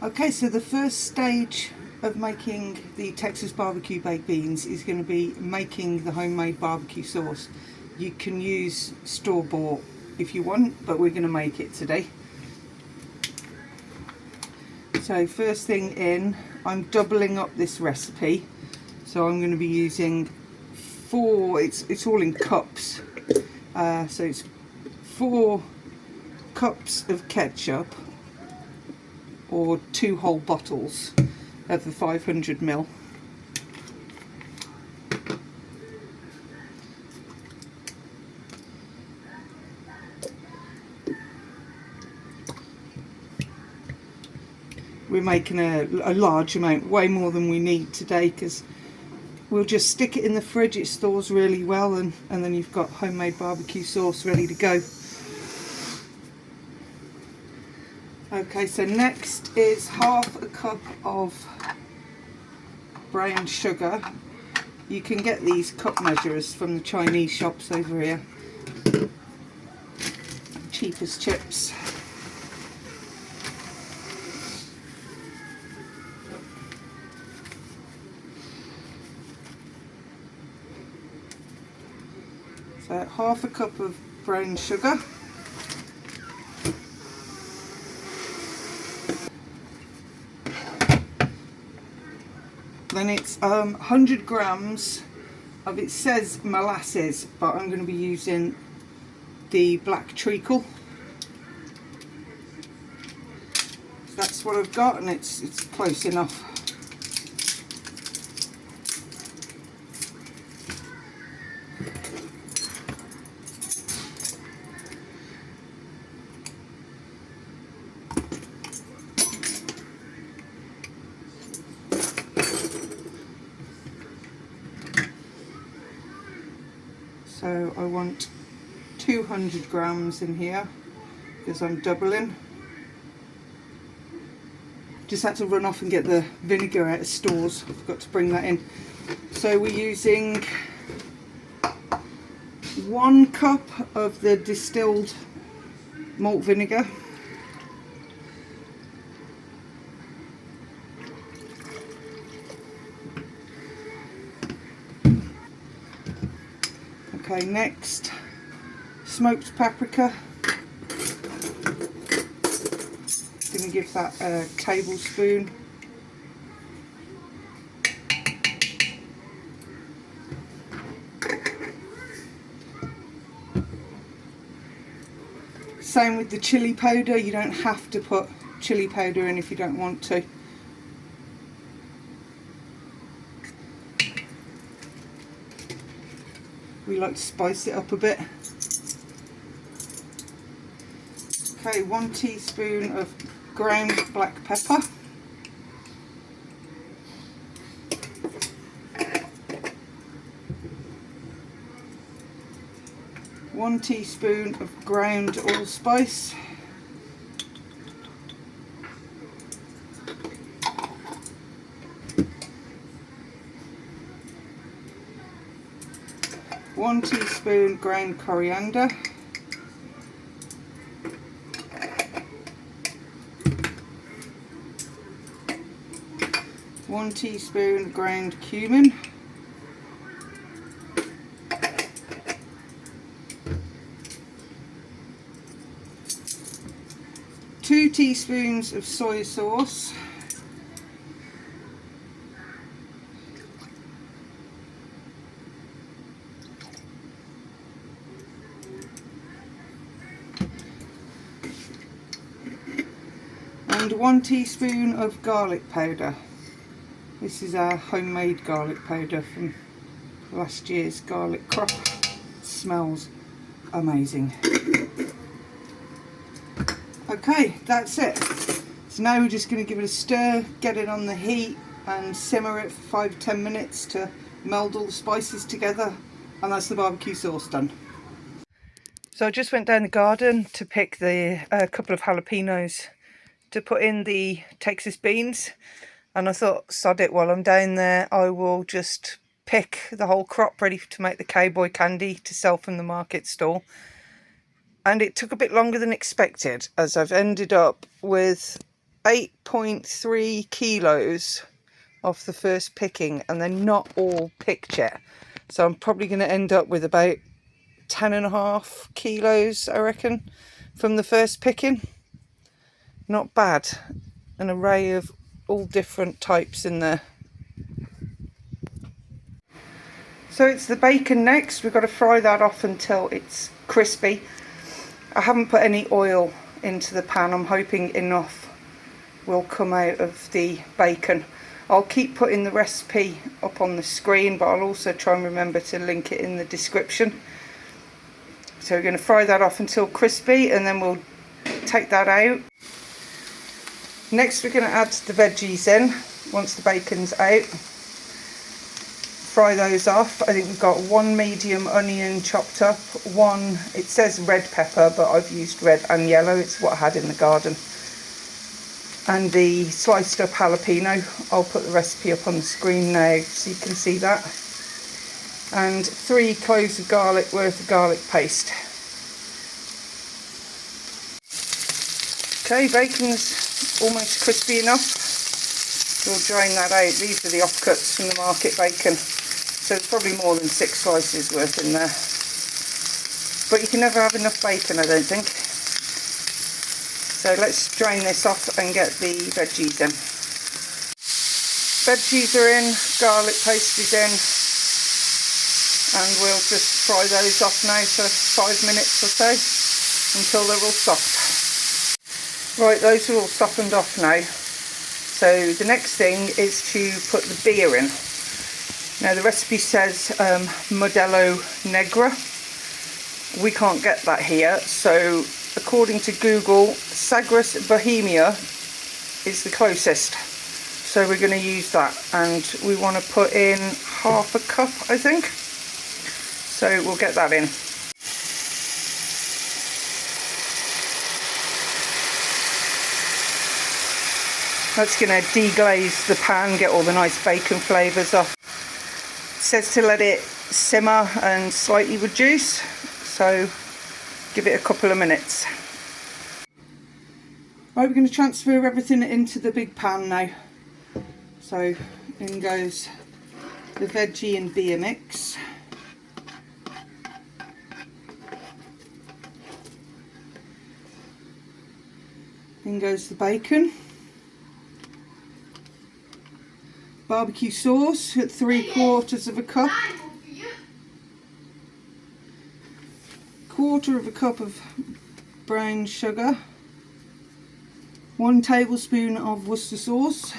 Okay, so the first stage of making the Texas BBQ baked beans is going to be making the homemade barbecue sauce. You can use store-bought if you want, but we're going to make it today. So first thing in, I'm doubling up this recipe. So I'm going to be using it's all in cups. So it's 4 cups of ketchup, or 2 whole bottles of the 500ml. We're making a large amount, way more than we need today, because we'll just stick it in the fridge. It stores really well, and then you've got homemade barbecue sauce ready to go. Okay, so next is half a cup of brown sugar. You can get these cup measurers from the Chinese shops over here. Cheap as chips. So half a cup of brown sugar. Then it's 100 grams of, it says molasses, but I'm going to be using the black treacle. That's what I've got, and it's close enough. So I want 200 grams in here because I'm doubling. Just had to run off and get the vinegar out of stores. I forgot to bring that in. So we're using 1 cup of the distilled malt vinegar. Okay, next, smoked paprika. Going to give that a tablespoon. Same with the chili powder. You don't have to put chili powder in if you don't want to. We like to spice it up a bit. Okay, 1 teaspoon of ground black pepper. One teaspoon of ground allspice. One teaspoon ground coriander. 1 teaspoon ground cumin. 2 teaspoons of soy sauce. And 1 teaspoon of garlic powder. This is our homemade garlic powder from last year's garlic crop. It smells amazing. Okay, that's it. So now we're just going to give it a stir, get it on the heat and simmer it for 5-10 minutes to meld all the spices together, and that's the barbecue sauce done. So I just went down the garden to pick the couple of jalapenos to put in the Texas beans, and I thought, sod it, while I'm down there I will just pick the whole crop ready to make the cowboy candy to sell from the market stall. And it took a bit longer than expected, as I've ended up with 8.3 kilos off the first picking, and they're not all picked yet. So I'm probably going to end up with about 10.5 kilos, I reckon, from the first picking. Not bad. An array of all different types in there. So it's the bacon next. We've got to fry that off until it's crispy. I haven't put any oil into the pan. I'm hoping enough will come out of the bacon. I'll keep putting the recipe up on the screen, but I'll also try and remember to link it in the description. So we're going to fry that off until crispy, and then we'll take that out. Next we're going to add the veggies in once the bacon's out. Fry those off. I think we've got 1 medium onion chopped up, 1, it says red pepper, but I've used red and yellow, it's what I had in the garden. And the sliced up jalapeno. I'll put the recipe up on the screen now so you can see that. And 3 cloves of garlic worth of garlic paste. Okay, bacon's almost crispy enough. We'll drain that out. These are the offcuts from the market bacon. So there's probably more than 6 slices worth in there. But you can never have enough bacon, I don't think. So let's drain this off and get the veggies in. Veggies are in, garlic paste is in, and we'll just fry those off now for 5 minutes or so until they're all soft. Right, those are all softened off now. So the next thing is to put the beer in. Now the recipe says Modelo Negra. We can't get that here, so according to Google, Sagres Bohemia is the closest. So we're going to use that, and we want to put in half a cup, I think. So we'll get that in. That's going to deglaze the pan, get all the nice bacon flavours off. It says to let it simmer and slightly reduce, so give it a couple of minutes. Right, we're going to transfer everything into the big pan now. So in goes the veggie and beer mix. In goes the bacon. Barbecue sauce at 3/4 of a cup. 1/4 of a cup of brown sugar. 1 tablespoon of Worcester sauce.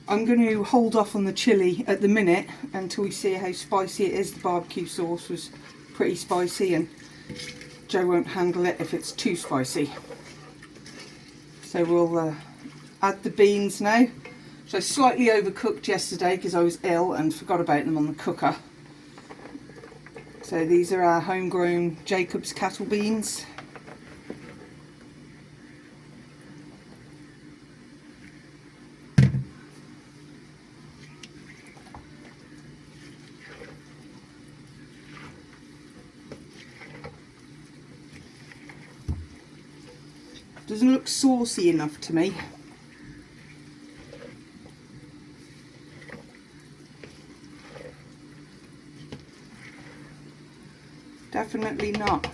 I'm going to hold off on the chilli at the minute until we see how spicy it is. The barbecue sauce was pretty spicy and Joe won't handle it if it's too spicy. So we'll add the beans now. So I slightly overcooked yesterday because I was ill and forgot about them on the cooker. So these are our homegrown Jacob's cattle beans. Doesn't look saucy enough to me. Definitely not.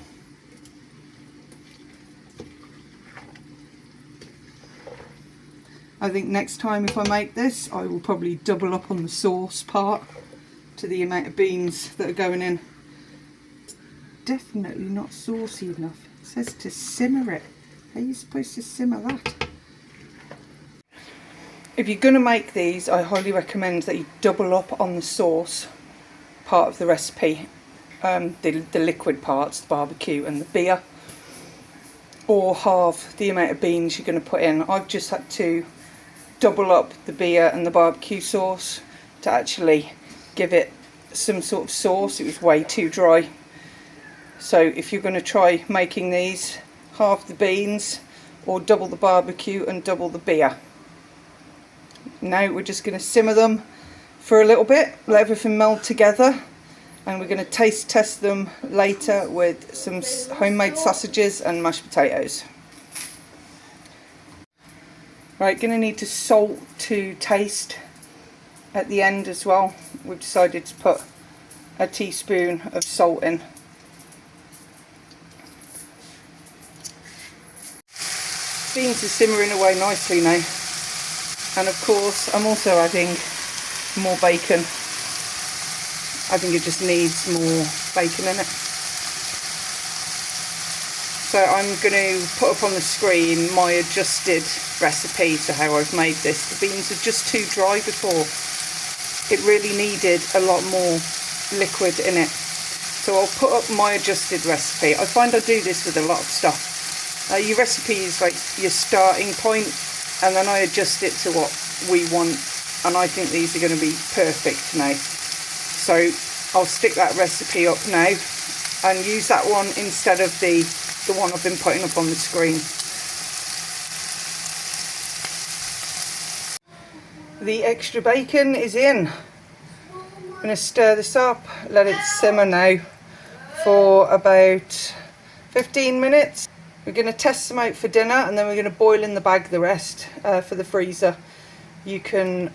I think next time if I make this, I will probably double up on the sauce part to the amount of beans that are going in. It's definitely not saucy enough. It says to simmer it. How are you supposed to simmer that? If you're going to make these, I highly recommend that you double up on the sauce part of the recipe. The liquid parts, the barbecue and the beer, or halve the amount of beans you're going to put in. I've just had to double up the beer and the barbecue sauce to actually give it some sort of sauce. It was way too dry. So if you're going to try making these, halve the beans or double the barbecue and double the beer. Now we're just going to simmer them for a little bit, let everything meld together, and we're going to taste test them later with some homemade sausages and mashed potatoes. Right, going to need to salt to taste at the end as well. We've decided to put a teaspoon of salt in. Beans are simmering away nicely now, and of course I'm also adding more bacon. I think it just needs more bacon in it. So I'm going to put up on the screen my adjusted recipe to how I've made this. The beans are just too dry before. It really needed a lot more liquid in it. So I'll put up my adjusted recipe. I find I do this with a lot of stuff. Your recipe is like your starting point, and then I adjust it to what we want, and I think these are going to be perfect now. So I'll stick that recipe up now and use that one instead of the one I've been putting up on the screen. The extra bacon is in. I'm going to stir this up, let it simmer now for about 15 minutes. We're going to test them out for dinner, and then we're going to boil in the bag the rest for the freezer. You can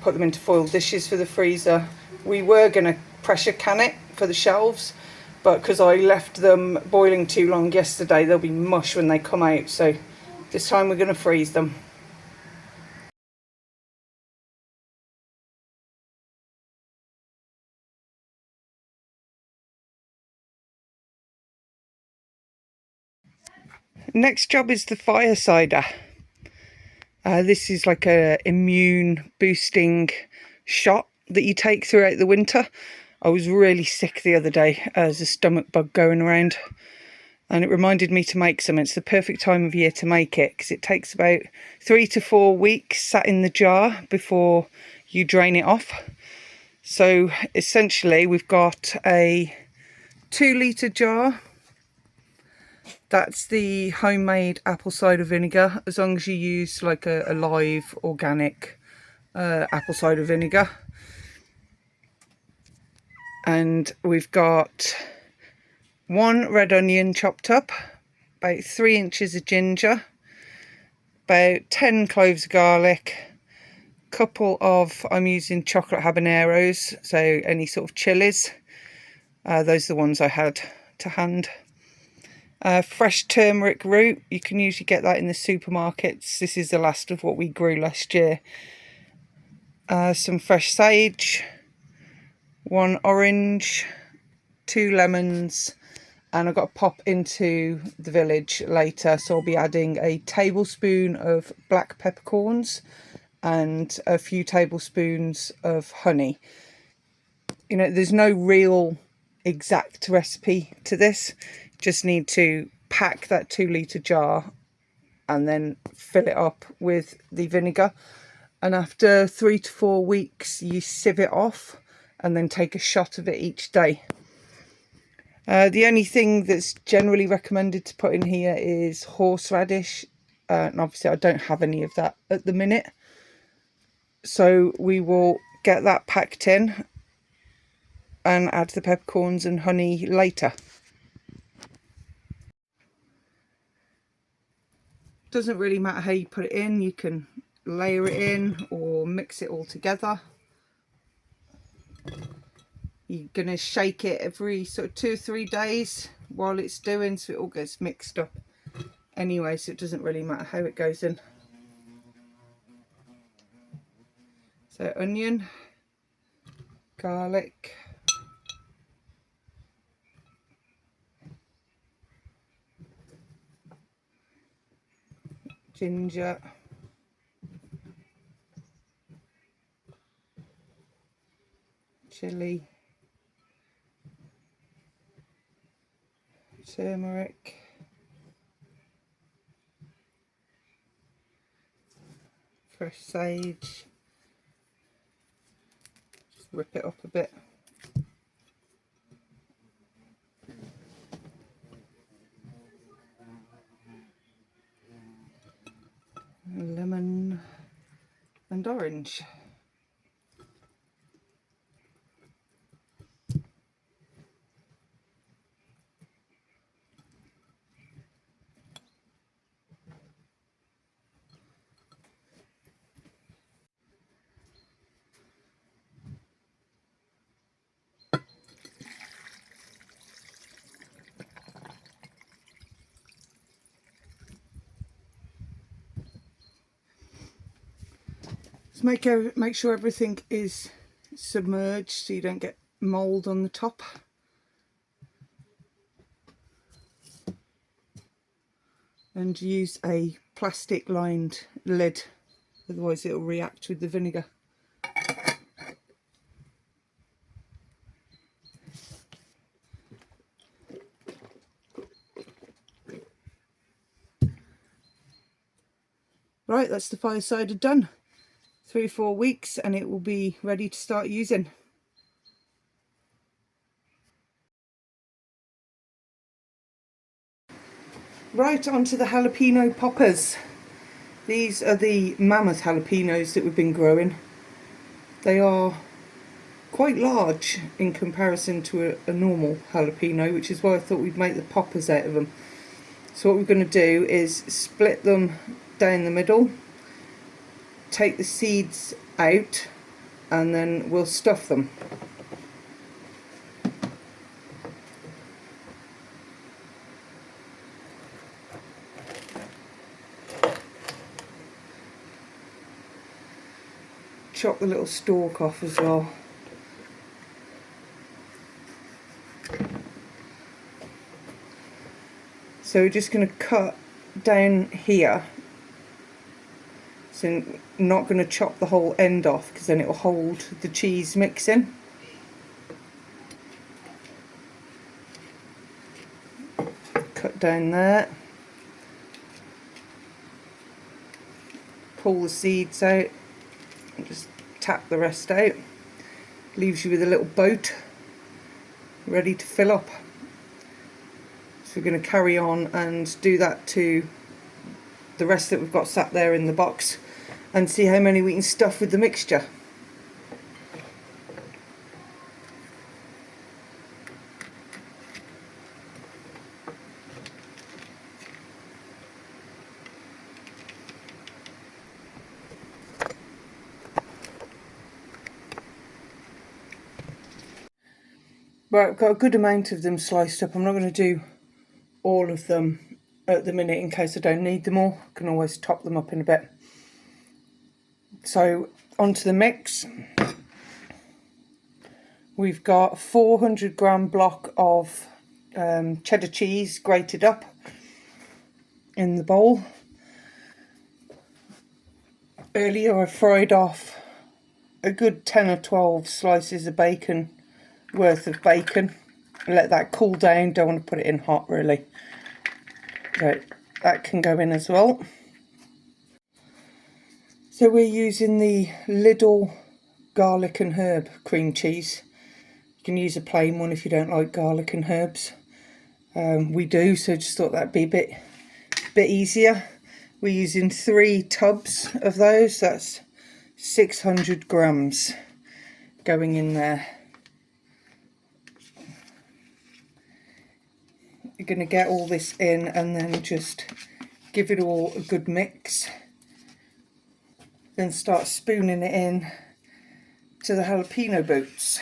put them into foil dishes for the freezer. We were going to pressure can it for the shelves, but because I left them boiling too long yesterday, they'll be mush when they come out. So this time we're going to freeze them. Next job is the fire cider. This is like a immune boosting shot that you take throughout the winter. I was really sick the other day as a stomach bug going around, and it reminded me to make some. It's the perfect time of year to make it because it takes about 3 to 4 weeks sat in the jar before you drain it off. So essentially we've got a 2-litre jar. That's the homemade apple cider vinegar, as long as you use like a live organic apple cider vinegar. And we've got 1 red onion chopped up, about 3 inches of ginger, about 10 cloves of garlic, couple of, I'm using chocolate habaneros, so any sort of chilies. Those are the ones I had to hand. Fresh turmeric root, you can usually get that in the supermarkets. This is the last of what we grew last year. Some fresh sage, 1 orange, 2 lemons, and I've got to pop into the village later, so I'll be adding a tablespoon of black peppercorns and a few tablespoons of honey. You know, there's no real exact recipe to this. Just need to pack that 2-litre jar and then fill it up with the vinegar, and after 3 to 4 weeks you sieve it off and then take a shot of it each day. The only thing that's generally recommended to put in here is horseradish, and obviously I don't have any of that at the minute, so we will get that packed in and add the peppercorns and honey later. Doesn't really matter how you put it in, you can layer it in or mix it all together. You're going to shake it every sort of 2 or 3 days while it's doing, so it all gets mixed up anyway, so it doesn't really matter how it goes in. So onion, garlic, ginger, chili, turmeric, fresh sage. Just whip it up a bit. and orange. Make sure everything is submerged so you don't get mould on the top. And use a plastic lined lid, otherwise it will react with the vinegar. Right, that's the fire cider done. 3 or 4 weeks and it will be ready to start using. Right, onto the jalapeno poppers. These are the mammoth jalapenos that we've been growing. They are quite large in comparison to a normal jalapeno, which is why I thought we'd make the poppers out of them. So what we're going to do is split them down the middle, take the seeds out, and then we'll stuff them. Chop the little stalk off as well. So we're just going to cut down here. So not going to chop the whole end off because then it will hold the cheese mix in. Cut down there. Pull the seeds out and just tap the rest out. Leaves you with a little boat ready to fill up. So we're going to carry on and do that to the rest that we've got sat there in the box and see how many we can stuff with the mixture. Right, I've got a good amount of them sliced up. I'm not going to do all of them at the minute in case I don't need them all. I can always top them up in a bit. So onto the mix. We've got a 400-gram block of cheddar cheese grated up in the bowl. Earlier I fried off a good 10 or 12 slices of bacon worth of bacon. Let that cool down, don't want to put it in hot really. Right, that can go in as well. So we're using the Lidl garlic and herb cream cheese. You can use a plain one if you don't like garlic and herbs. We do, so just thought that'd be a bit easier. We're using 3 tubs of those. That's 600 grams going in there. You're going to get all this in and then just give it all a good mix. Then start spooning it in to the jalapeno boots.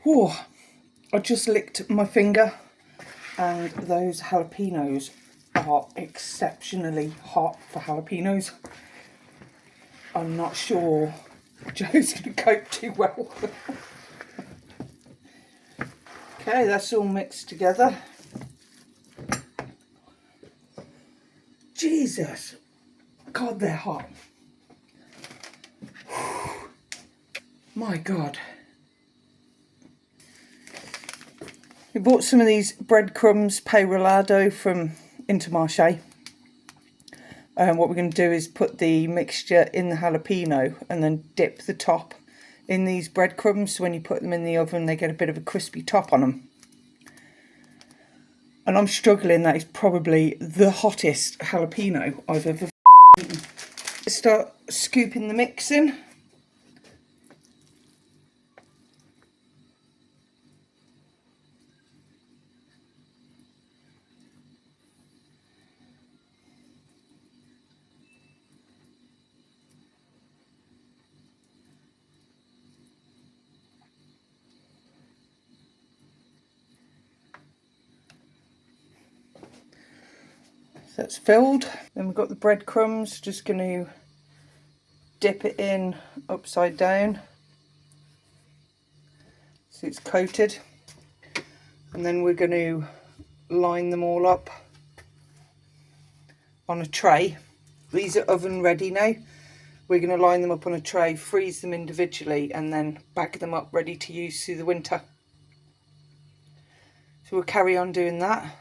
Whew, I just licked my finger and those jalapenos are exceptionally hot for jalapenos. I'm not sure Joe's going to cope too well. Okay, that's all mixed together. Jesus, God, they're hot. My God. We bought some of these breadcrumbs peyrolado from Intermarché. What we're going to do is put the mixture in the jalapeno and then dip the top in these breadcrumbs. So when you put them in the oven, they get a bit of a crispy top on them. And I'm struggling, that is probably the hottest jalapeno I've ever eaten. Start scooping the mix in. So that's filled. Then we've got the breadcrumbs, just going to dip it in upside down so it's coated. And then we're going to line them all up on a tray. These are oven ready now. We're going to line them up on a tray, freeze them individually, and then bag them up ready to use through the winter. So we'll carry on doing that.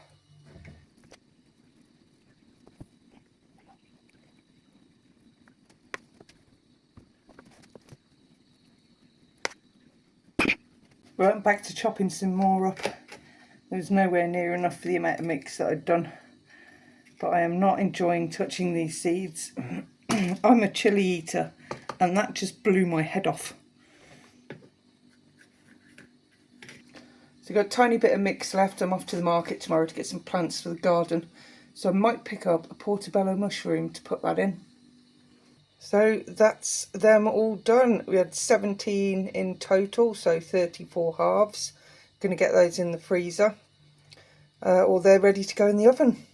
Right, I'm back to chopping some more up. There's nowhere near enough for the amount of mix that I'd done. But I am not enjoying touching these seeds. I'm a chili eater, and that just blew my head off. So I've got a tiny bit of mix left. I'm off to the market tomorrow to get some plants for the garden. So I might pick up a portobello mushroom to put that in. So that's them all done. We had 17 in total, so 34 halves. Going to get those in the freezer, or they're ready to go in the oven.